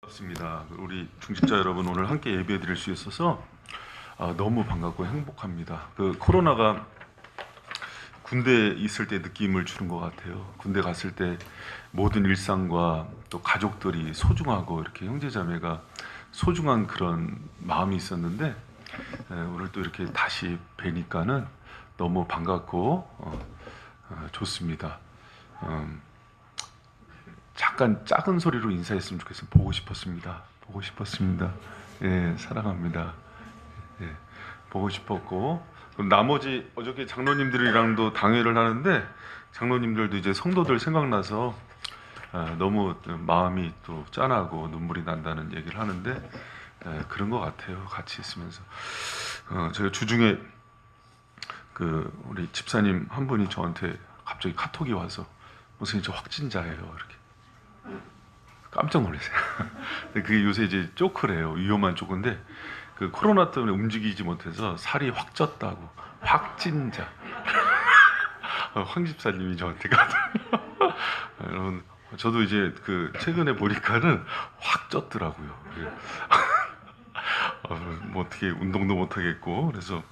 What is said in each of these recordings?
반갑습니다. 우리 중직자 여러분, 오늘 함께 예배 드릴 수 있어서 너무 반갑고 행복합니다. 그 코로나가 군대에 있을 때 느낌을 주는 것 같아요. 군대 갔을 때 모든 일상과 또 가족들이 소중하고 이렇게 형제자매가 소중한 그런 마음이 있었는데, 오늘 또 이렇게 다시 뵈니까는 너무 반갑고 좋습니다. 음, 잠깐 작은 소리로 인사했으면 좋겠어요. 보고 싶었습니다. 보고 싶었습니다. 예, 사랑합니다. 예, 보고 싶었고, 그럼 나머지 어저께 장로님들이랑도 당회를 하는데, 장로님들도 이제 성도들 생각나서 너무 마음이 또 짠하고 눈물이 난다는 얘기를 하는데, 그런 것 같아요. 같이 있으면서 제가 주중에 그 우리 집사님 한 분이 저한테 갑자기 카톡이 와서 무슨 이제 확진자예요, 이렇게. 깜짝 놀랐어요. 근데 그게 요새 이제 쪼크래요. 위험한 쪼크인데, 그 코로나 때문에 움직이지 못해서 살이 확 쪘다고. 확진자. 황 집사님이 저한테 가더라고요. 여러분, 저도 이제 그 최근에 보니까는 확 쪘더라고요. 뭐 어떻게 운동도 못 하겠고, 그래서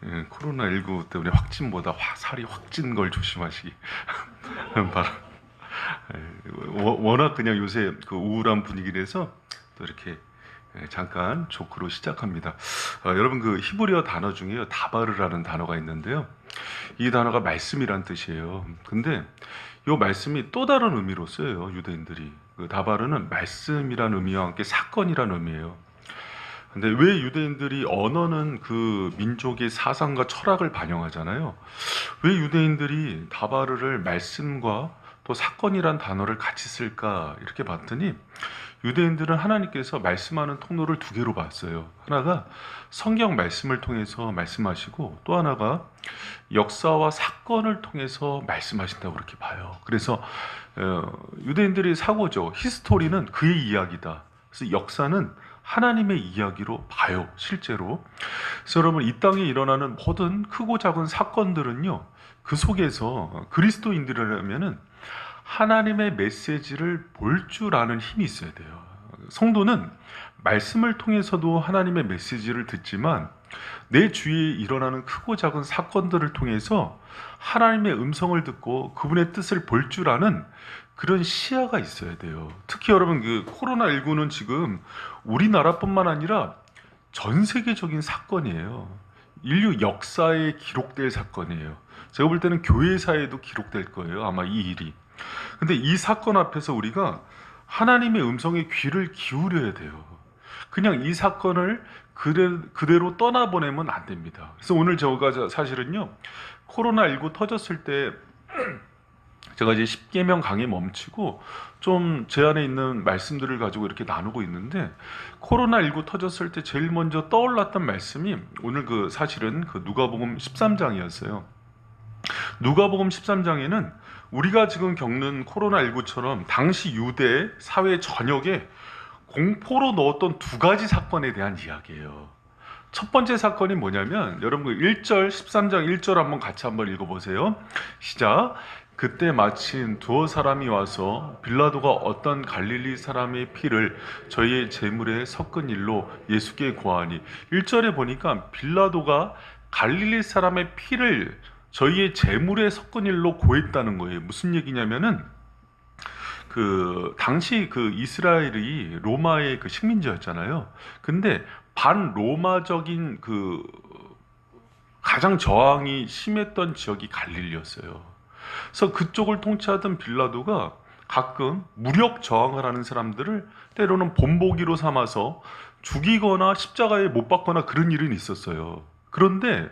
코로나19 때문에 확진보다 살이 확 찐 걸 조심하시기 바랍니다. 워낙 그냥 요새 그 우울한 분위기라서 또 이렇게 잠깐 조크로 시작합니다. 여러분, 그 히브리어 단어 중에요, 다바르라는 단어가 있는데요. 이 단어가 말씀이란 뜻이에요. 근데 이 말씀이 또 다른 의미로 쓰여요, 유대인들이. 그 다바르는 말씀이란 의미와 함께 사건이란 의미예요. 근데 왜 유대인들이, 언어는 그 민족의 사상과 철학을 반영하잖아요. 왜 유대인들이 다바르를 말씀과 또 사건이란 단어를 같이 쓸까 이렇게 봤더니, 유대인들은 하나님께서 말씀하는 통로를 두 개로 봤어요. 하나가 성경 말씀을 통해서 말씀하시고, 또 하나가 역사와 사건을 통해서 말씀하신다고 그렇게 봐요. 그래서 유대인들의 사고죠. 히스토리는 그의 이야기다. 그래서 역사는 하나님의 이야기로 봐요, 실제로. 그래서 여러분, 이 땅에 일어나는 모든 크고 작은 사건들은요, 그 속에서 그리스도인들이라면은 하나님의 메시지를 볼 줄 아는 힘이 있어야 돼요. 성도는 말씀을 통해서도 하나님의 메시지를 듣지만, 내 주위에 일어나는 크고 작은 사건들을 통해서 하나님의 음성을 듣고 그분의 뜻을 볼 줄 아는 그런 시야가 있어야 돼요. 특히 여러분, 그 코로나19는 지금 우리나라뿐만 아니라 전 세계적인 사건이에요. 인류 역사에 기록될 사건이에요. 제가 볼 때는 교회사에도 기록될 거예요, 아마 이 일이. 근데 이 사건 앞에서 우리가 하나님의 음성에 귀를 기울여야 돼요. 그냥 이 사건을 그대로 떠나보내면 안 됩니다. 그래서 오늘 제가 사실은요, 코로나19 터졌을 때 제가 이제 10계명 강의 멈추고 좀 제 안에 있는 말씀들을 가지고 이렇게 나누고 있는데, 코로나19 터졌을 때 제일 먼저 떠올랐던 말씀이 오늘 그 사실은 그 누가복음 13장이었어요. 누가복음 13장에는 우리가 지금 겪는 코로나19처럼 당시 유대 사회 전역에 공포로 넣었던 두 가지 사건에 대한 이야기예요. 첫 번째 사건이 뭐냐면, 여러분 1절, 13장 1절 한번 읽어보세요. 시작. 그때 마침 두어 사람이 와서 빌라도가 어떤 갈릴리 사람의 피를 저희의 제물에 섞은 일로 예수께 고하니, 1절에 보니까 빌라도가 갈릴리 사람의 피를 저희의 제물에 섞은 일로 고했다는 거예요. 무슨 얘기냐면은, 그 당시 그 이스라엘이 로마의 그 식민지였잖아요. 근데 반로마적인 그 가장 저항이 심했던 지역이 갈릴리였어요. 그래서 그쪽을 통치하던 빌라도가 가끔 무력 저항을 하는 사람들을 때로는 본보기로 삼아서 죽이거나 십자가에 못 박거나 그런 일은 있었어요. 그런데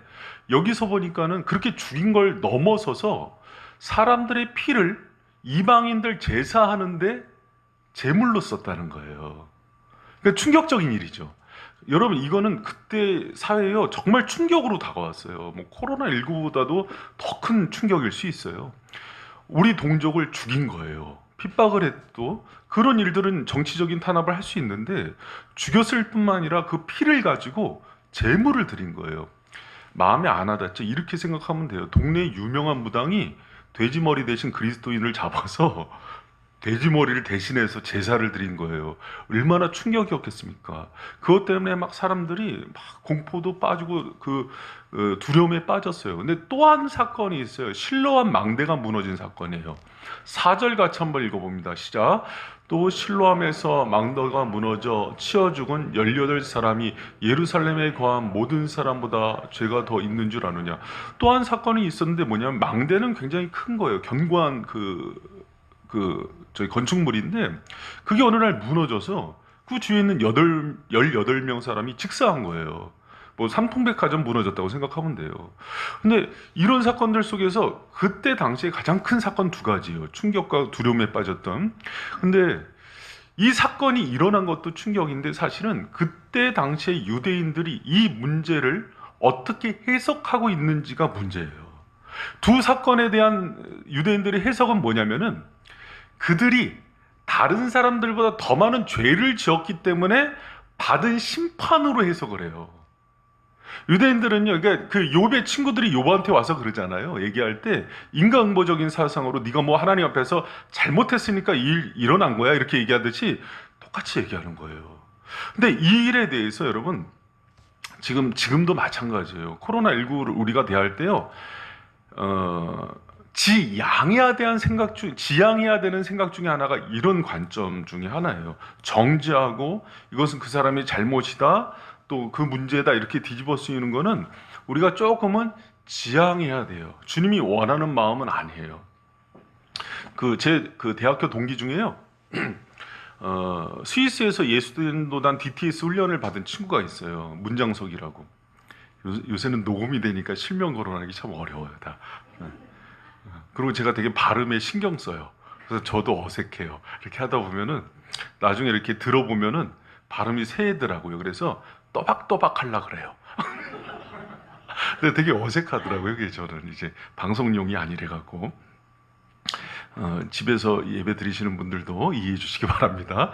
여기서 보니까는 그렇게 죽인 걸 넘어서서 사람들의 피를 이방인들 제사하는데 제물로 썼다는 거예요. 그러니까 충격적인 일이죠. 여러분, 이거는 그때 사회에 정말 충격으로 다가왔어요. 뭐 코로나19보다도 더 큰 충격일 수 있어요. 우리 동족을 죽인 거예요. 핍박을 해도 그런 일들은 정치적인 탄압을 할 수 있는데, 죽였을 뿐만 아니라 그 피를 가지고 제물을 드린 거예요. 마음에 안 와닿죠? 이렇게 생각하면 돼요. 동네 유명한 무당이 돼지머리 대신 그리스도인을 잡아서 돼지 머리를 대신해서 제사를 드린 거예요. 얼마나 충격이었겠습니까? 그것 때문에 막 사람들이 막 공포도 빠지고 두려움에 빠졌어요. 근데 또 한 사건이 있어요. 실로암 망대가 무너진 사건이에요. 4절 같이 한번 읽어봅니다. 시작. 또 실로암에서 망대가 무너져 치어 죽은 18사람이 예루살렘에 거한 모든 사람보다 죄가 더 있는 줄 아느냐. 또 한 사건이 있었는데 뭐냐면 망대는 굉장히 큰 거예요. 견고한 저희 건축물인데 그게 어느 날 무너져서 그 주위에 있는 18명 사람이 직사한 거예요. 뭐 삼통백화점 무너졌다고 생각하면 돼요. 근데 이런 사건들 속에서 그때 당시에 가장 큰 사건 두 가지예요. 충격과 두려움에 빠졌던. 근데 이 사건이 일어난 것도 충격인데 사실은 그때 당시에 유대인들이 이 문제를 어떻게 해석하고 있는지가 문제예요. 두 사건에 대한 유대인들의 해석은 뭐냐면은 그들이 다른 사람들보다 더 많은 죄를 지었기 때문에 받은 심판으로 해석을 해요. 유대인들은요, 그러니까 그 욥의 친구들이 욥한테 와서 그러잖아요. 얘기할 때 인과응보적인 사상으로 네가 뭐 하나님 앞에서 잘못했으니까 이 일 일어난 거야 이렇게 얘기하듯이 똑같이 얘기하는 거예요. 근데 이 일에 대해서 여러분 지금도 마찬가지예요. 코로나19를 우리가 대할 때요, 지양해야 되는 생각 중에 하나가 이런 관점 중에 하나예요. 정지하고 이것은 그 사람의 잘못이다, 또 그 문제다 이렇게 뒤집어 쓰이는 거는 우리가 조금은 지양해야 돼요. 주님이 원하는 마음은 아니에요. 제 대학교 동기 중에요. 스위스에서 예수伝道단 DTS 훈련을 받은 친구가 있어요. 문장석이라고. 요새는 녹음이 되니까 실명 거론하기 참 어려워요, 다. 그리고 제가 되게 발음에 신경 써요. 그래서 저도 어색해요. 이렇게 하다 보면은 나중에 이렇게 들어보면은 발음이 새더라고요. 그래서 또박또박 하려고 그래요. 근데 되게 어색하더라고요. 그게 저는 이제 방송용이 아니래갖고. 집에서 예배 드리시는 분들도 이해해 주시기 바랍니다.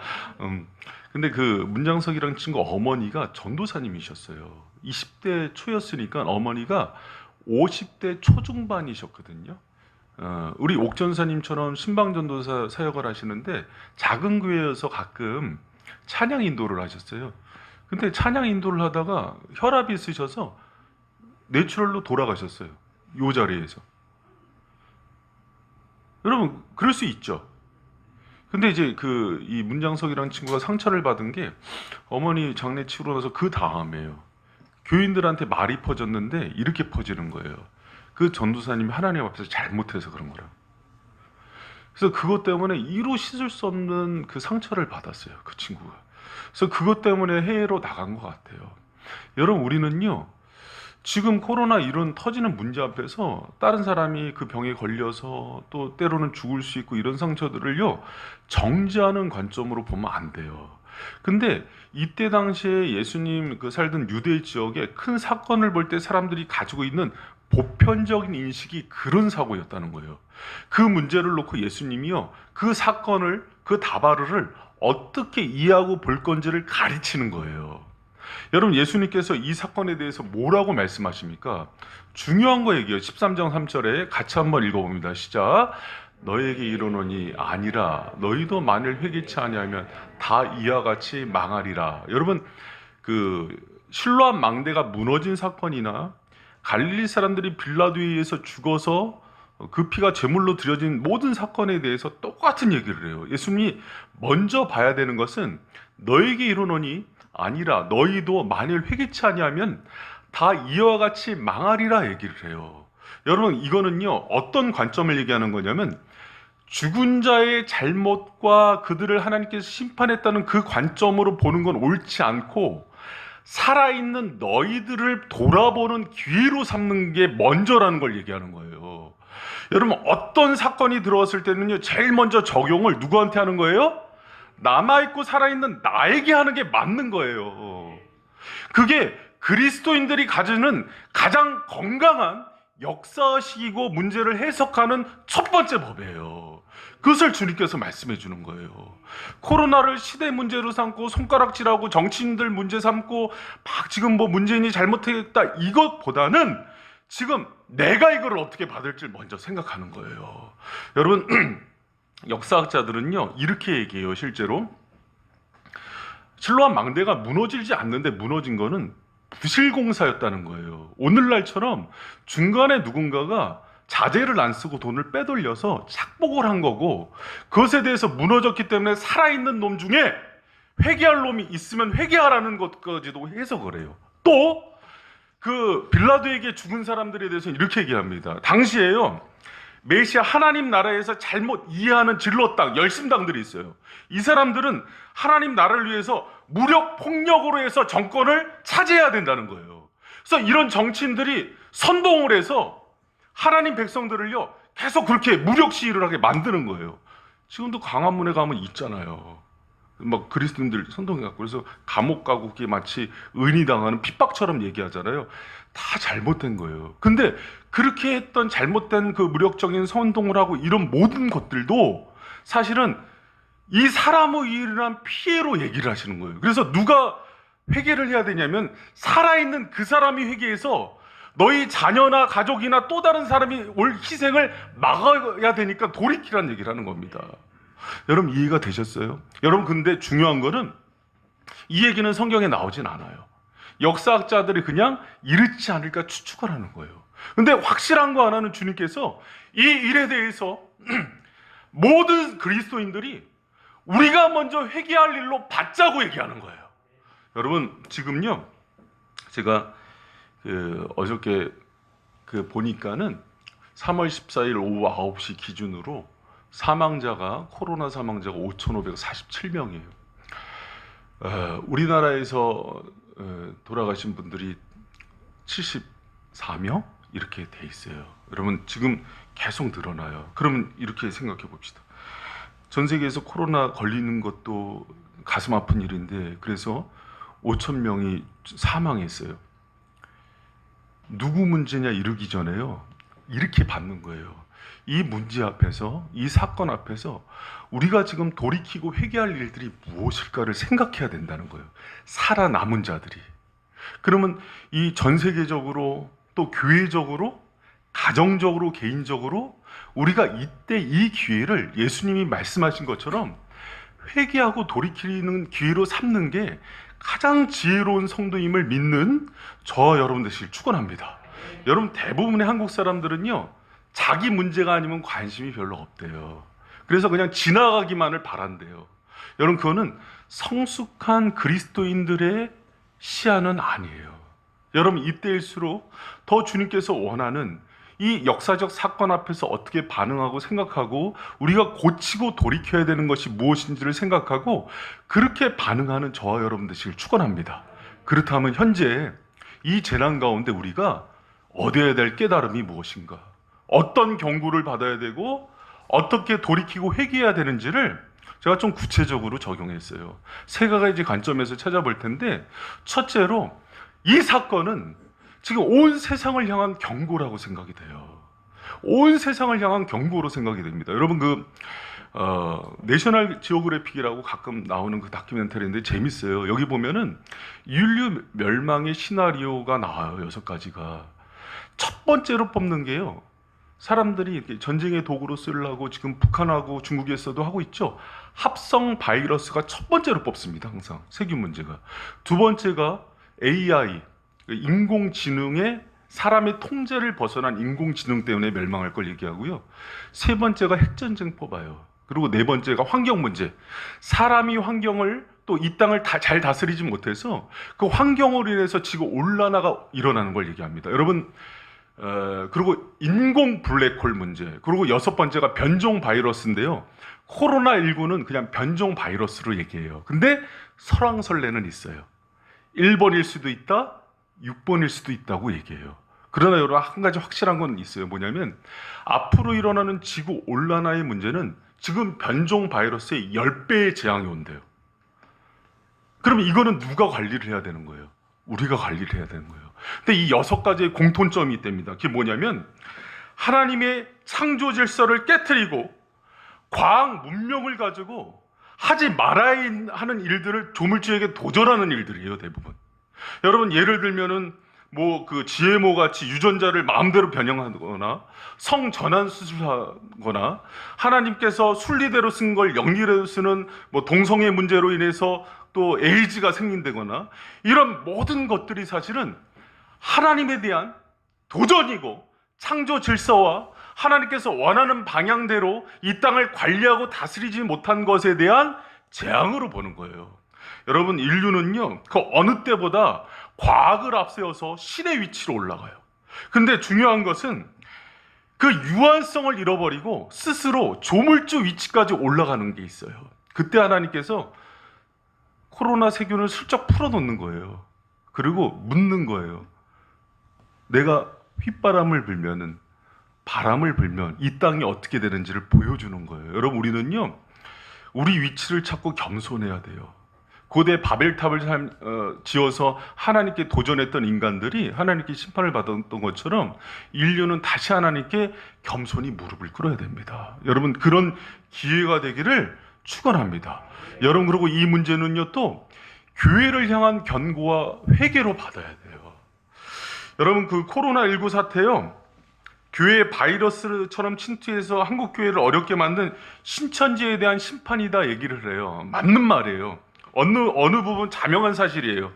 근데 그 문장석이라는 친구 어머니가 전도사님이셨어요. 20대 초였으니까 어머니가 50대 초중반이셨거든요. 우리 옥전사님처럼 신방전도사 사역을 하시는데 작은 교회여서 가끔 찬양 인도를 하셨어요. 근데 찬양 인도를 하다가 혈압이 있으셔서 뇌출혈로 돌아가셨어요. 요 자리에서. 여러분 그럴 수 있죠. 근데 이제 이 문장석이라는 친구가 상처를 받은 게 어머니 장례 치르고 나서 그 다음에요. 교인들한테 말이 퍼졌는데 이렇게 퍼지는 거예요. 그 전도사님이 하나님 앞에서 잘못해서 그런 거라. 그래서 그것 때문에 이루 씻을 수 없는 그 상처를 받았어요. 그 친구가. 그래서 그것 때문에 해외로 나간 것 같아요. 여러분 우리는요, 지금 코로나 이런 터지는 문제 앞에서 다른 사람이 그 병에 걸려서 또 때로는 죽을 수 있고 이런 상처들을요, 정지하는 관점으로 보면 안 돼요. 근데 이때 당시에 예수님 살던 유대 지역에 큰 사건을 볼 때 사람들이 가지고 있는 보편적인 인식이 그런 사고였다는 거예요. 그 문제를 놓고 예수님이요, 그 사건을, 그 다바르를 어떻게 이해하고 볼 건지를 가르치는 거예요. 여러분 예수님께서 이 사건에 대해서 뭐라고 말씀하십니까? 중요한 거 얘기해요. 13장 3절에 같이 한번 읽어봅니다. 시작. 너에게 이르노니 아니라 너희도 만일 회개치 아니하면 다 이와 같이 망하리라. 여러분 실로암 망대가 무너진 사건이나 갈릴리 사람들이 빌라도에 의해서 죽어서 그 피가 제물로 드려진 모든 사건에 대해서 똑같은 얘기를 해요. 예수님이 먼저 봐야 되는 것은 너에게 이르노니 아니라 너희도 만일 회개치 아니하면 다 이와 같이 망하리라 얘기를 해요. 여러분 이거는요 어떤 관점을 얘기하는 거냐면 죽은 자의 잘못과 그들을 하나님께서 심판했다는 그 관점으로 보는 건 옳지 않고 살아있는 너희들을 돌아보는 기회로 삼는 게 먼저라는 걸 얘기하는 거예요. 여러분 어떤 사건이 들어왔을 때는요 제일 먼저 적용을 누구한테 하는 거예요? 남아있고 살아있는 나에게 하는 게 맞는 거예요. 그게 그리스도인들이 가지는 가장 건강한 역사식이고 문제를 해석하는 첫 번째 법이에요. 그것을 주님께서 말씀해 주는 거예요. 코로나를 시대 문제로 삼고 손가락질하고 정치인들 문제 삼고 막 지금 뭐 문재인이 잘못했다 이것보다는 지금 내가 이걸 어떻게 받을지 먼저 생각하는 거예요. 여러분 역사학자들은요 이렇게 얘기해요. 실제로 실로암 망대가 무너지지 않는데 무너진 거는 부실공사였다는 거예요. 오늘날처럼 중간에 누군가가 자재를 안 쓰고 돈을 빼돌려서 착복을 한 거고, 그것에 대해서 무너졌기 때문에 살아있는 놈 중에 회개할 놈이 있으면 회개하라는 것까지도 해석을 해요. 또 그 빌라도에게 죽은 사람들에 대해서는 이렇게 얘기합니다. 당시에요 메시아 하나님 나라에서 잘못 이해하는 진로당, 열심당들이 있어요. 이 사람들은 하나님 나라를 위해서 무력 폭력으로 해서 정권을 차지해야 된다는 거예요. 그래서 이런 정치인들이 선동을 해서 하나님 백성들을요 계속 그렇게 무력 시위를 하게 만드는 거예요. 지금도 광화문에 가면 있잖아요. 막 그리스도인들 선동해갖고, 그래서 감옥 가고 그게 마치 은이 당하는 핍박처럼 얘기하잖아요. 다 잘못된 거예요. 근데 그렇게 했던 잘못된 그 무력적인 선동을 하고 이런 모든 것들도 사실은 이 사람의 일어난 피해로 얘기를 하시는 거예요. 그래서 누가 회개를 해야 되냐면 살아있는 그 사람이 회개해서 너희 자녀나 가족이나 또 다른 사람이 올 희생을 막아야 되니까 돌이키라는 얘기를 하는 겁니다. 여러분 이해가 되셨어요? 여러분 근데 중요한 거는 이 얘기는 성경에 나오진 않아요. 역사학자들이 그냥 이렇지 않을까 추측을 하는 거예요. 근데 확실한 거 하나는 주님께서 이 일에 대해서 모든 그리스도인들이 우리가 먼저 회개할 일로 받자고 얘기하는 거예요. 여러분 지금요 제가 어저께 보니까는 3월 14일 오후 9시 기준으로 코로나 사망자가 5,547명이에요. 우리나라에서 돌아가신 분들이 74명 이렇게 돼 있어요. 여러분 지금 계속 늘어나요. 그러면 이렇게 생각해 봅시다. 전 세계에서 코로나 걸리는 것도 가슴 아픈 일인데 그래서 5,000명이 사망했어요. 누구 문제냐 이르기 전에요 이렇게 받는 거예요. 이 문제 앞에서, 이 사건 앞에서 우리가 지금 돌이키고 회개할 일들이 무엇일까를 생각해야 된다는 거예요. 살아남은 자들이. 그러면 이 전 세계적으로 또 교회적으로 가정적으로 개인적으로 우리가 이때 이 기회를 예수님이 말씀하신 것처럼 회개하고 돌이키는 기회로 삼는 게 가장 지혜로운 성도임을 믿는 저와 여러분 되시길 축원합니다. 여러분 대부분의 한국 사람들은요 자기 문제가 아니면 관심이 별로 없대요. 그래서 그냥 지나가기만을 바란대요. 여러분 그거는 성숙한 그리스도인들의 시야는 아니에요. 여러분 이때일수록 더 주님께서 원하는 이 역사적 사건 앞에서 어떻게 반응하고 생각하고 우리가 고치고 돌이켜야 되는 것이 무엇인지를 생각하고 그렇게 반응하는 저와 여러분 되시길 축원합니다. 그렇다면 현재 이 재난 가운데 우리가 얻어야 될 깨달음이 무엇인가, 어떤 경고를 받아야 되고 어떻게 돌이키고 회개해야 되는지를 제가 좀 구체적으로 적용했어요. 세 가지 관점에서 찾아볼 텐데, 첫째로 이 사건은 지금 온 세상을 향한 경고라고 생각이 돼요. 온 세상을 향한 경고로 생각이 됩니다. 여러분 내셔널 지오그래픽이라고 가끔 나오는 그 다큐멘터리인데 재밌어요. 여기 보면은 인류 멸망의 시나리오가 나와요. 6가지가. 첫 번째로 뽑는 게요, 사람들이 이렇게 전쟁의 도구로 쓰려고 지금 북한하고 중국에서도 하고 있죠. 합성 바이러스가 첫 번째로 뽑습니다. 항상 세균 문제가. 두 번째가 AI, 인공지능의 사람의 통제를 벗어난 인공지능 때문에 멸망할 걸 얘기하고요. 세 번째가 핵전쟁 뽑아요. 그리고 네 번째가 환경 문제. 사람이 환경을 또 이 땅을 잘 다스리지 못해서 그 환경으로 인해서 지구 온난화가 일어나는 걸 얘기합니다. 여러분 그리고 인공 블랙홀 문제. 그리고 6번째가 변종 바이러스인데요. 코로나19는 그냥 변종 바이러스로 얘기해요. 근데 설왕설래는 있어요. 1번일 수도 있다, 6번일 수도 있다고 얘기해요. 그러나 여러분 한 가지 확실한 건 있어요. 뭐냐면 앞으로 일어나는 지구 온난화의 문제는 지금 변종 바이러스의 10배의 재앙이 온대요. 그러면 이거는 누가 관리를 해야 되는 거예요? 우리가 관리를 해야 되는 거예요. 근데 이 6가지의 공통점이 있답니다. 그게 뭐냐면 하나님의 창조 질서를 깨트리고 과학 문명을 가지고 하지 말아야 하는 일들을 조물주에게 도전하는 일들이에요. 대부분. 여러분 예를 들면은 뭐 그 GMO 같이 유전자를 마음대로 변형하거나 성전환 수술하거나 하나님께서 순리대로 쓴 걸 영리대로 쓰는 뭐 동성애 문제로 인해서 또 에이즈가 생긴다거나 이런 모든 것들이 사실은 하나님에 대한 도전이고 창조 질서와 하나님께서 원하는 방향대로 이 땅을 관리하고 다스리지 못한 것에 대한 재앙으로 보는 거예요. 여러분, 인류는요, 그 어느 때보다 과학을 앞세워서 신의 위치로 올라가요. 근데 중요한 것은 그 유한성을 잃어버리고 스스로 조물주 위치까지 올라가는 게 있어요. 그때 하나님께서 코로나 세균을 슬쩍 풀어놓는 거예요. 그리고 묻는 거예요. 내가 휘바람을 불면은, 바람을 불면 이 땅이 어떻게 되는지를 보여주는 거예요. 여러분, 우리는요, 우리 위치를 찾고 겸손해야 돼요. 고대 바벨탑을 지어서 하나님께 도전했던 인간들이 하나님께 심판을 받았던 것처럼 인류는 다시 하나님께 겸손히 무릎을 꿇어야 됩니다. 여러분, 그런 기회가 되기를 축원합니다. 여러분, 그리고 이 문제는요, 또 교회를 향한 견고와 회개로 받아야 돼요. 여러분, 그 코로나19 사태요, 교회의 바이러스처럼 침투해서 한국 교회를 어렵게 만든 신천지에 대한 심판이다 얘기를 해요. 맞는 말이에요. 어느 부분 자명한 사실이에요.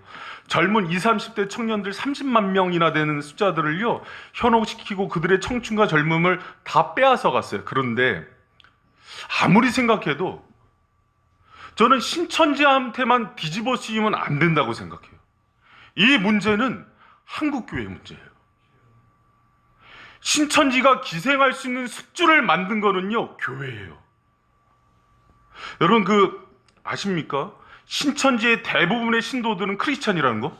젊은 20, 30대 청년들 30만 명이나 되는 숫자들을요, 현혹시키고 그들의 청춘과 젊음을 다 빼앗아 갔어요. 그런데 아무리 생각해도 저는 신천지한테만 뒤집어 씌우면 안 된다고 생각해요. 이 문제는 한국 교회의 문제예요. 신천지가 기생할 수 있는 숙주를 만든 거는요, 교회예요. 여러분, 아십니까? 신천지의 대부분의 신도들은 크리스찬이라는 거?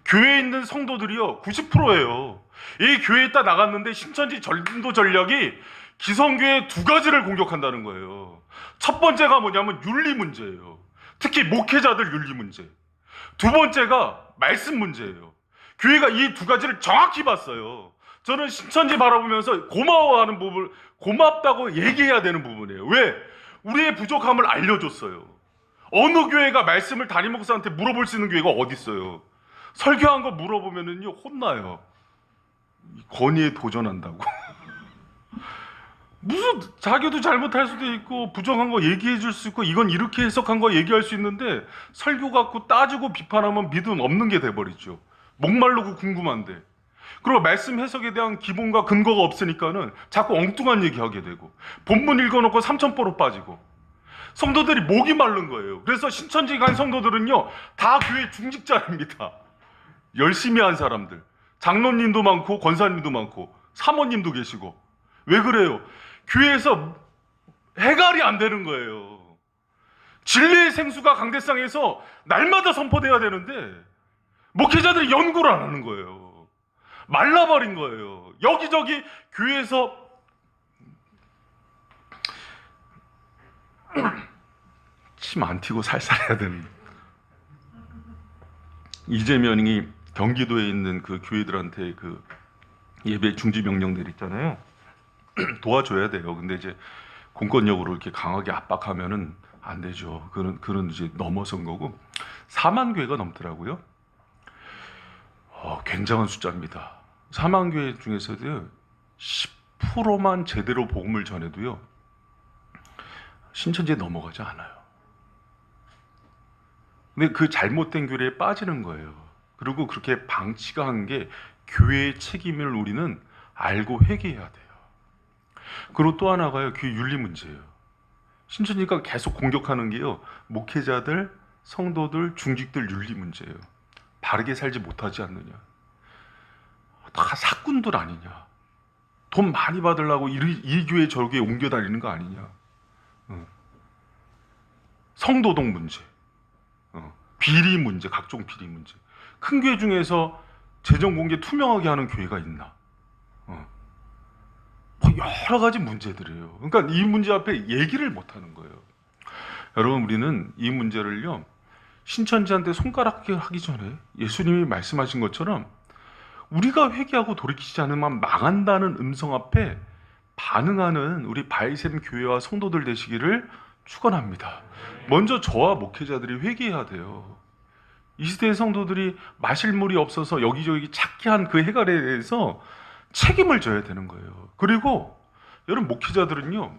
교회에 있는 성도들이요, 90%예요. 이 교회에 딱 나갔는데 신천지 전도 전략이 기성교회 두 가지를 공격한다는 거예요. 첫 번째가 뭐냐면 윤리 문제예요. 특히 목회자들 윤리 문제. 두 번째가 말씀 문제예요. 교회가 이 두 가지를 정확히 봤어요. 저는 신천지 바라보면서 고마워하는 부분, 고맙다고 얘기해야 되는 부분이에요. 왜? 우리의 부족함을 알려줬어요. 어느 교회가 말씀을 담임 목사한테 물어볼 수 있는 교회가 어디 있어요? 설교한 거 물어보면은요, 혼나요. 권위에 도전한다고. 무슨 자기도 잘못할 수도 있고 부정한 거 얘기해 줄 수 있고 이건 이렇게 해석한 거 얘기할 수 있는데 설교 갖고 따지고 비판하면 믿음 없는 게 돼버리죠. 목마르고 궁금한데. 그리고 말씀 해석에 대한 기본과 근거가 없으니까는 자꾸 엉뚱한 얘기하게 되고 본문 읽어놓고 삼천포로 빠지고 성도들이 목이 마른 거예요. 그래서 신천지 간 성도들은요, 다 교회 중직자입니다. 열심히 한 사람들. 장로님도 많고 권사님도 많고 사모님도 계시고. 왜 그래요? 교회에서 해갈이 안 되는 거예요. 진리의 생수가 강대상에서 날마다 선포돼야 되는데 목회자들이 연구를 안 하는 거예요. 말라버린 거예요. 여기저기 교회에서 침 안 튀고 살살해야 되는데. 이재명이 경기도에 있는 그 교회들한테 그 예배 중지 명령들 있잖아요. 도와줘야 돼요. 근데 이제 공권력으로 이렇게 강하게 압박하면은 안 되죠. 그런 이제 넘어선 거고 4만 교회가 넘더라고요. 굉장한 숫자입니다. 4만 교회 중에서도 10%만 제대로 복음을 전해도요, 신천지에 넘어가지 않아요. 근데 그 잘못된 교회에 빠지는 거예요. 그리고 그렇게 방치가 한 게 교회의 책임을 우리는 알고 회개해야 돼요. 그리고 또 하나가요, 교회 윤리 문제예요. 신천지가 계속 공격하는 게요, 목회자들, 성도들, 중직들 윤리 문제예요. 바르게 살지 못하지 않느냐. 다 사꾼들 아니냐. 돈 많이 받으려고 이 교회 저 교회 옮겨 다니는 거 아니냐. 성도동 문제, 비리 문제, 각종 비리 문제. 큰 교회 중에서 재정 공개 투명하게 하는 교회가 있나? 여러 가지 문제들이에요. 그러니까 이 문제 앞에 얘기를 못 하는 거예요. 여러분, 우리는 이 문제를요, 신천지한테 손가락 하기 전에 예수님이 말씀하신 것처럼 우리가 회개하고 돌이키지 않으면 망한다는 음성 앞에 반응하는 우리 바이샘 교회와 성도들 되시기를 축원합니다. 먼저 저와 목회자들이 회개해야 돼요. 이 시대의 성도들이 마실 물이 없어서 여기저기 찾게 한 그 해갈에 대해서 책임을 져야 되는 거예요. 그리고 여러분 목회자들은요,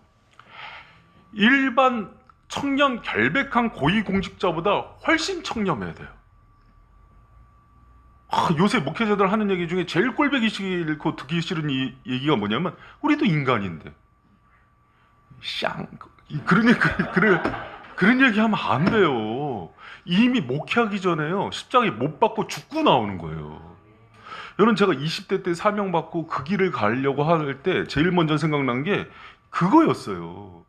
일반 청렴 결백한 고위공직자보다 훨씬 청렴해야 돼요. 요새 목회자들 하는 얘기 중에 제일 꼴보기 싫고 듣기 싫은 이 얘기가 뭐냐면, 우리도 인간인데 그런 얘기 하면 안 돼요. 이미 목회하기 전에요, 십자가에 못 박고 죽고 나오는 거예요. 여러분, 제가 20대 때 사명 받고 그 길을 가려고 할 때 제일 먼저 생각난 게 그거였어요.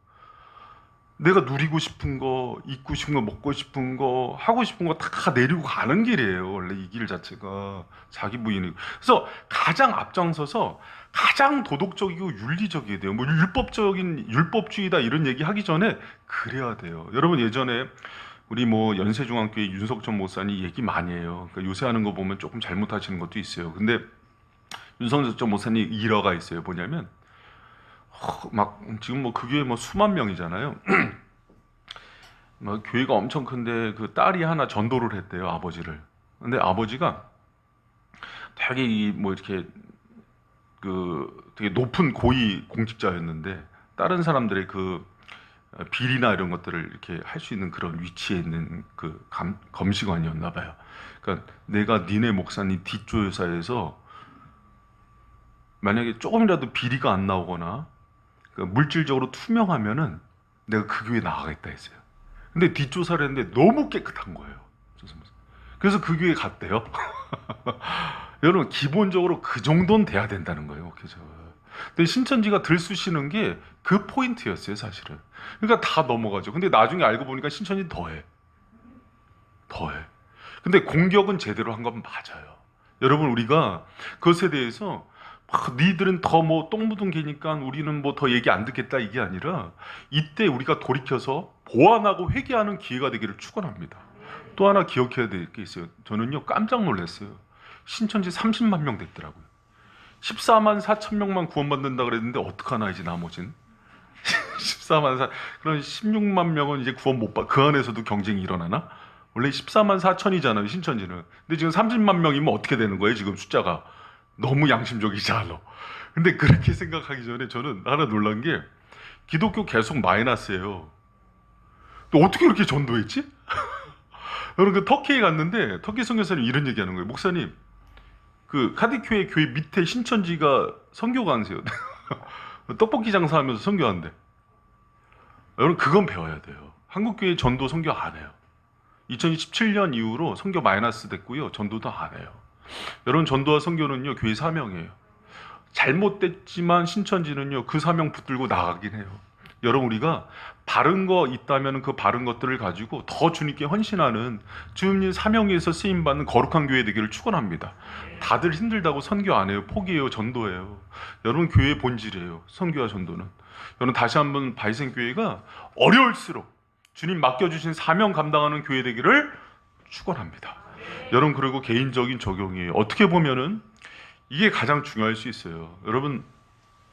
내가 누리고 싶은 거, 입고 싶은 거, 먹고 싶은 거, 하고 싶은 거 다 내리고 가는 길이에요. 원래 이 길 자체가 자기 부인이고. 그래서 가장 앞장서서 가장 도덕적이고 윤리적이어야 돼요. 뭐 율법주의다 이런 얘기 하기 전에 그래야 돼요. 여러분, 예전에 우리 뭐 연세중앙교회 윤석천 목사님 얘기 많이 해요. 그러니까 요새 하는 거 보면 조금 잘못하시는 것도 있어요. 근데 윤석천 목사님 일화가 있어요. 뭐냐면 막 지금 뭐 그 교회 뭐 수만 명이잖아요. 뭐 교회가 엄청 큰데 그 딸이 하나 전도를 했대요, 아버지를. 근데 아버지가 되게 뭐 이렇게 그 되게 높은 고위 공직자였는데, 다른 사람들의 그 비리나 이런 것들을 이렇게 할 수 있는 그런 위치에 있는 그 검시관이었나 봐요. 그러니까 내가 니네 목사님 뒷조사에서 만약에 조금이라도 비리가 안 나오거나 물질적으로 투명하면은 내가 그 교회 나가겠다 했어요. 근데 뒷조사를 했는데 너무 깨끗한 거예요. 그래서 그 교회 갔대요. 여러분, 기본적으로 그 정도는 돼야 된다는 거예요. 그죠? 근데 신천지가 들쑤시는 게 그 포인트였어요, 사실은. 그러니까 다 넘어가죠. 근데 나중에 알고 보니까 신천지 더해. 근데 공격은 제대로 한 건 맞아요. 여러분, 우리가 그것에 대해서 니들은 더 뭐 똥 묻은 개니까 우리는 뭐 더 얘기 안 듣겠다 이게 아니라, 이때 우리가 돌이켜서 보완하고 회개하는 기회가 되기를 축원합니다. 또 하나 기억해야 될 게 있어요. 저는요, 깜짝 놀랐어요. 신천지 30만 명 됐더라고요. 14만 4천 명만 구원받는다 그랬는데 어떡하나 이제 나머지는 14만 4 그럼 16만 명은 이제 구원 못 받. 그 안에서도 경쟁이 일어나나? 원래 14만 4천이잖아요, 신천지는. 근데 지금 30만 명이면 어떻게 되는 거예요, 지금 숫자가? 너무 양심적이지 않아. 근데 그렇게 생각하기 전에 저는 하나 놀란 게, 기독교 계속 마이너스예요. 또 어떻게 그렇게 전도했지? 여러분, 그 터키에 갔는데 터키 선교사님 이런 얘기하는 거예요. 목사님, 그 카디큐의 교회 밑에 신천지가 선교가 안 세요. 떡볶이 장사하면서 선교한대. 여러분, 그건 배워야 돼요. 한국 교회 전도 선교 안 해요. 2017년 이후로 선교 마이너스 됐고요, 전도도 안 해요. 여러분, 전도와 선교는요, 교회 사명이에요. 잘못됐지만 신천지는요, 그 사명 붙들고 나가긴 해요. 여러분, 우리가 바른 거 있다면 그 바른 것들을 가지고 더 주님께 헌신하는 주님 사명에서 쓰임받는 거룩한 교회 되기를 축원합니다. 다들 힘들다고 선교 안 해요. 포기해요. 전도해요. 여러분, 교회의 본질이에요, 선교와 전도는. 여러분, 다시 한번 바이센교회가 어려울수록 주님 맡겨주신 사명 감당하는 교회 되기를 축원합니다. 여러분, 그리고 개인적인 적용이에요. 어떻게 보면은 이게 가장 중요할 수 있어요. 여러분,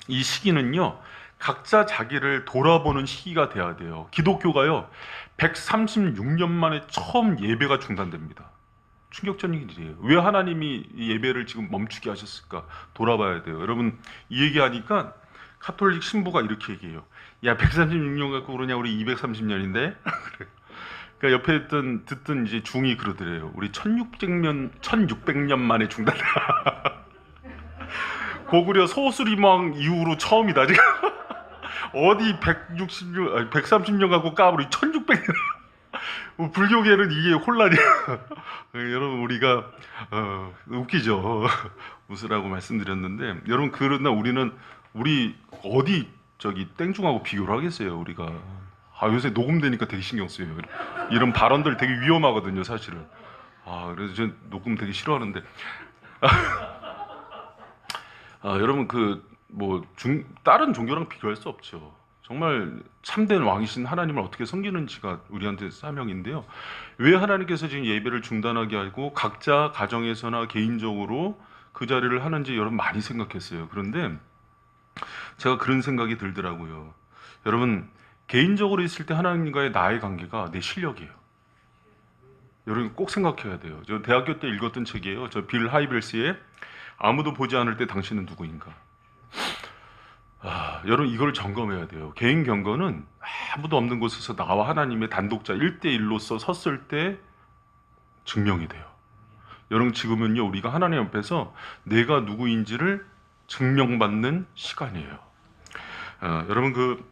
이 시기는요, 각자 자기를 돌아보는 시기가 돼야 돼요. 기독교가요, 136년 만에 처음 예배가 중단됩니다. 충격적인 일이에요. 왜 하나님이 이 예배를 지금 멈추게 하셨을까? 돌아봐야 돼요. 여러분, 이 얘기하니까 카톨릭 신부가 이렇게 얘기해요. 야, 136년 갖고 그러냐? 우리 230년인데? 그러니까 옆에 듣던 이제 중이 그러더래요. 우리 1600년 만에 중단. 고구려 소수리망 이후로 처음이다 지금. 어디 160년, 130년 갖고 까불이 1600년. 불교계는 이게 혼란이야. 여러분, 우리가 웃기죠. 웃으라고 말씀드렸는데, 여러분, 그러나 우리 어디 저기 땡중하고 비교를 하겠어요, 우리가. 요새 녹음되니까 되게 신경 쓰여요. 이런 발언들 되게 위험하거든요, 사실은. 그래서 전 녹음 되게 싫어하는데. 여러분, 다른 종교랑 비교할 수 없죠. 정말 참된 왕이신 하나님을 어떻게 섬기는지가 우리한테 사명인데요. 왜 하나님께서 지금 예배를 중단하게 하고 각자 가정에서나 개인적으로 그 자리를 하는지 여러분 많이 생각했어요. 그런데 제가 그런 생각이 들더라고요. 여러분, 개인적으로 있을 때 하나님과의 나의 관계가 내 실력이에요. 여러분 꼭 생각해야 돼요. 저 대학교 때 읽었던 책이에요. 저 빌 하이벨스의 아무도 보지 않을 때 당신은 누구인가. 여러분 이걸 점검해야 돼요. 개인 경건은 아무도 없는 곳에서 나와 하나님의 단독자 1대1로서 섰을 때 증명이 돼요. 여러분 지금은요 우리가 하나님 앞에서 내가 누구인지를 증명받는 시간이에요. 여러분 그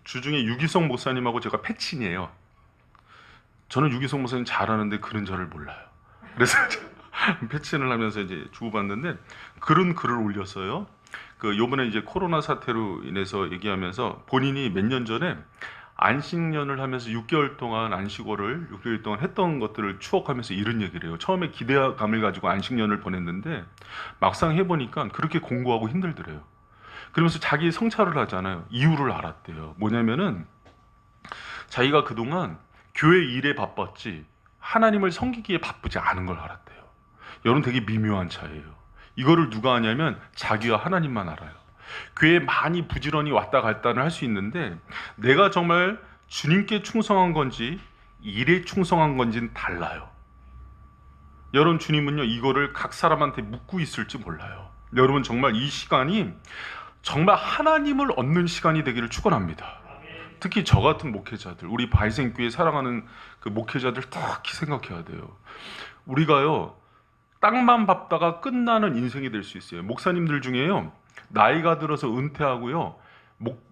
주중에 유기성 목사님하고 제가 패친이에요. 저는 유기성 목사님 잘하는데 그런 저를 몰라요. 그래서 패친을 하면서 이제 주고받는데 그런 글을 올렸어요. 그 요번에 이제 코로나 사태로 인해서 얘기하면서 본인이 몇 년 전에 안식년을 하면서 6개월 동안 안식월을 6개월 동안 했던 것들을 추억하면서 이런 얘기를 해요. 처음에 기대감을 가지고 안식년을 보냈는데 막상 해보니까 그렇게 공고하고 힘들더래요. 그러면서 자기 성찰을 하잖아요. 이유를 알았대요. 뭐냐면은 자기가 그동안 교회 일에 바빴지 하나님을 섬기기에 바쁘지 않은 걸 알았대요. 여러분 되게 미묘한 차이예요. 이거를 누가 아냐면 자기와 하나님만 알아요. 교회에 많이 부지런히 왔다 갔다는 할 수 있는데 내가 정말 주님께 충성한 건지 일에 충성한 건지는 달라요. 여러분 주님은요 이거를 각 사람한테 묻고 있을지 몰라요. 여러분 정말 이 시간이 정말 하나님을 얻는 시간이 되기를 축원합니다. 특히 저 같은 목회자들, 우리 바이생교회 사랑하는 그 목회자들 특히 생각해야 돼요. 우리가요 땅만 밟다가 끝나는 인생이 될 수 있어요. 목사님들 중에요 나이가 들어서 은퇴하고요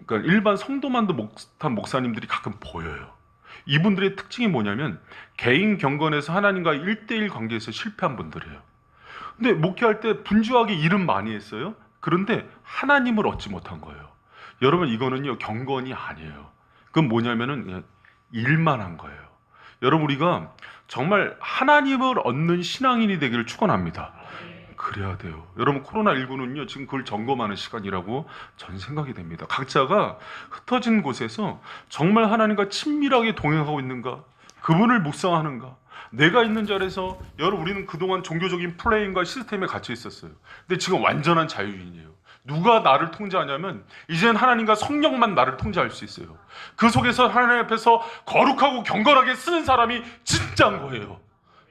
그러니까 일반 성도만도 못한 목사님들이 가끔 보여요. 이분들의 특징이 뭐냐면 개인 경건에서 하나님과 1대1 관계에서 실패한 분들이에요. 근데 목회할 때 분주하게 일은 많이 했어요. 그런데 하나님을 얻지 못한 거예요. 여러분 이거는요 경건이 아니에요. 그건 뭐냐면은 그냥 일만 한 거예요. 여러분 우리가 정말 하나님을 얻는 신앙인이 되기를 축원합니다. 그래야 돼요. 여러분 코로나19는요 지금 그걸 점검하는 시간이라고 전 생각이 됩니다. 각자가 흩어진 곳에서 정말 하나님과 친밀하게 동행하고 있는가, 그분을 묵상하는가, 내가 있는 자리에서 여러분 우리는 그동안 종교적인 플레인과 시스템에 갇혀 있었어요. 근데 지금 완전한 자유인이에요. 누가 나를 통제하냐면 이제는 하나님과 성령만 나를 통제할 수 있어요. 그 속에서 하나님 앞에서 거룩하고 경건하게 쓰는 사람이 진짜인 거예요.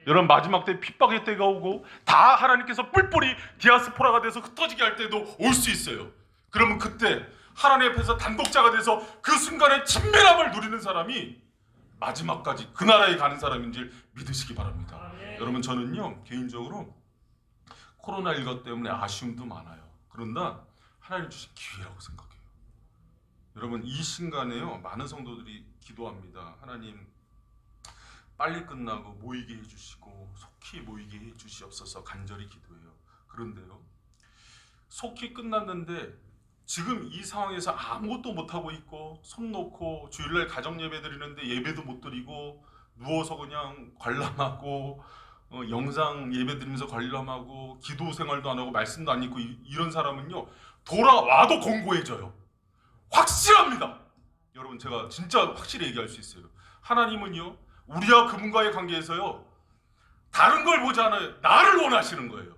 여러분 마지막 때 핍박의 때가 오고 다 하나님께서 뿔뿔이 디아스포라가 돼서 흩어지게 할 때도 올 수 있어요. 그러면 그때 하나님 앞에서 단독자가 돼서 그 순간에 친밀함을 누리는 사람이 마지막까지 그 나라에 가는 사람인지 믿으시기 바랍니다. 여러분 저는요 개인적으로 코로나19 때문에 아쉬움도 많아요. 그러나 하나님 주신 기회라고 생각해요. 여러분 이 순간에요 많은 성도들이 기도합니다. 하나님 빨리 끝나고 모이게 해주시고 속히 모이게 해주시옵소서 간절히 기도해요. 그런데요 속히 끝났는데 지금 이 상황에서 아무것도 못하고 있고 손 놓고 주일날 가정예배 드리는데 예배도 못 드리고 누워서 그냥 관람하고 영상 예배 드리면서 관람하고 기도 생활도 안 하고 말씀도 안 읽고 이런 사람은요 돌아와도 공고해져요. 확실합니다. 여러분 제가 진짜 확실히 얘기할 수 있어요. 하나님은요 우리와 그분과의 관계에서요 다른 걸 보지 않아요. 나를 원하시는 거예요.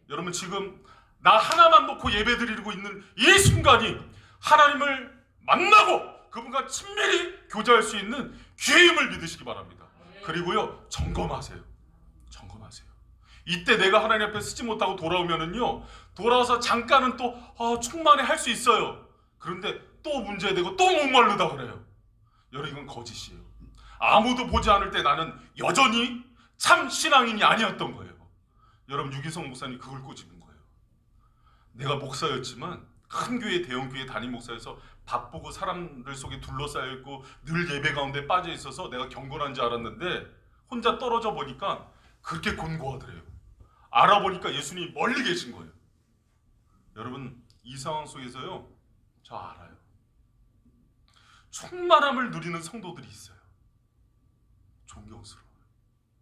여러분 지금 나 하나만 놓고 예배 드리고 있는 이 순간이 하나님을 만나고 그분과 친밀히 교제할 수 있는 기회임을 믿으시기 바랍니다. 그리고요 점검하세요. 점검하세요. 이때 내가 하나님 앞에 쓰지 못하고 돌아오면은요 돌아와서 잠깐은 또 충만히 할 수 있어요. 그런데 또 문제되고 또 목마르다 그래요. 여러분 이건 거짓이에요. 아무도 보지 않을 때 나는 여전히 참 신앙인이 아니었던 거예요. 여러분 유기성 목사님 그걸 꼬집은 거예요. 내가 목사였지만 큰 교회 대형 교회 담임 목사여서 바쁘고 사람들 속에 둘러싸여 있고 늘 예배 가운데 빠져 있어서 내가 경건한 줄 알았는데 혼자 떨어져 보니까 그렇게 곤고하더래요. 알아보니까 예수님이 멀리 계신 거예요. 여러분 이 상황 속에서요 저 알아요. 충만함을 누리는 성도들이 있어요. 존경스러워요.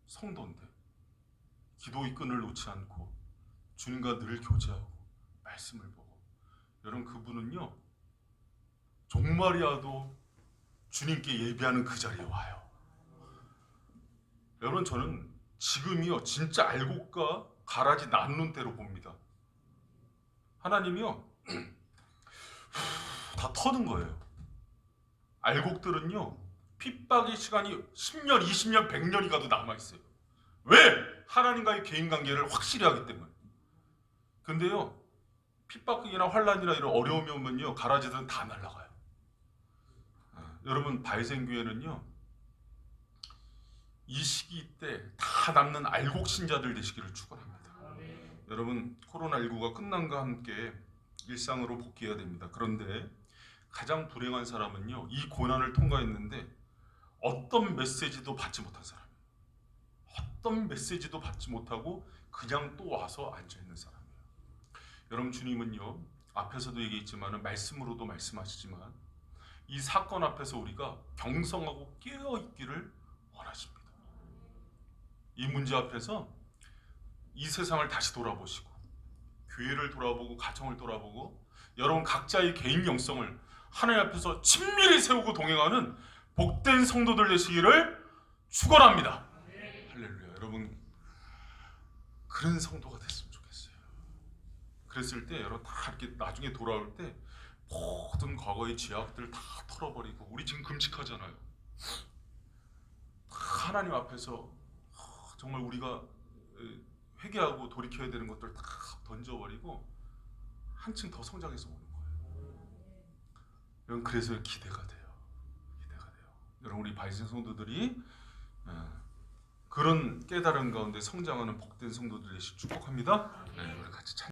성도인데 기도의 끈을 놓지 않고 주님과 늘 교제하고 말씀을 보고 여러분 그분은요 종말이라도 주님께 예배하는 그 자리에 와요. 여러분 저는 지금이요 진짜 알곡과 가라지 낳는 대로 봅니다. 하나님이요 다 터는 거예요. 알곡들은요 핍박의 시간이 10년, 20년, 100년이 가도 남아있어요. 왜? 하나님과의 개인관계를 확실히 하기 때문에. 근데요, 핍박이나 환란이나 이런 어려움이 오면요, 가라지들은 다 날아가요. 여러분, 바이센교회는요, 이 시기 때 다 남는 알곡 신자들 되시기를 축원합니다. 여러분, 코로나19가 끝난과 함께 일상으로 복귀해야 됩니다. 그런데 가장 불행한 사람은요, 이 고난을 통과했는데 어떤 메시지도 받지 못한 사람이에요. 어떤 메시지도 받지 못하고 그냥 또 와서 앉아있는 사람이에요. 여러분, 주님은요, 앞에서도 얘기했지만 말씀으로도 말씀하시지만 이 사건 앞에서 우리가 경성하고 깨어있기를 원하십니다. 이 문제 앞에서 이 세상을 다시 돌아보시고 교회를 돌아보고 가정을 돌아보고 여러분 각자의 개인 영성을 하나님 앞에서 친밀히 세우고 동행하는 복된 성도들 되시기를 축원합니다. 할렐루야. 여러분, 그런 성도가 됐으면 좋겠어요. 그랬을 때 여러분 다 이렇게 나중에 돌아올 때 모든 과거의 죄악들 다 털어버리고, 우리 지금 금식하잖아요. 하나님 앞에서 정말 우리가 회개하고 돌이켜야 되는 것들 다 던져버리고 한층 더 성장해서 오는 거예요. 여러분, 그래서 기대가 돼요. 기대가 돼요. 여러분, 우리 바이센 성도들이 그런 깨달음 가운데 성장하는 복된 성도들이 축복합니다. 우리 같이 찬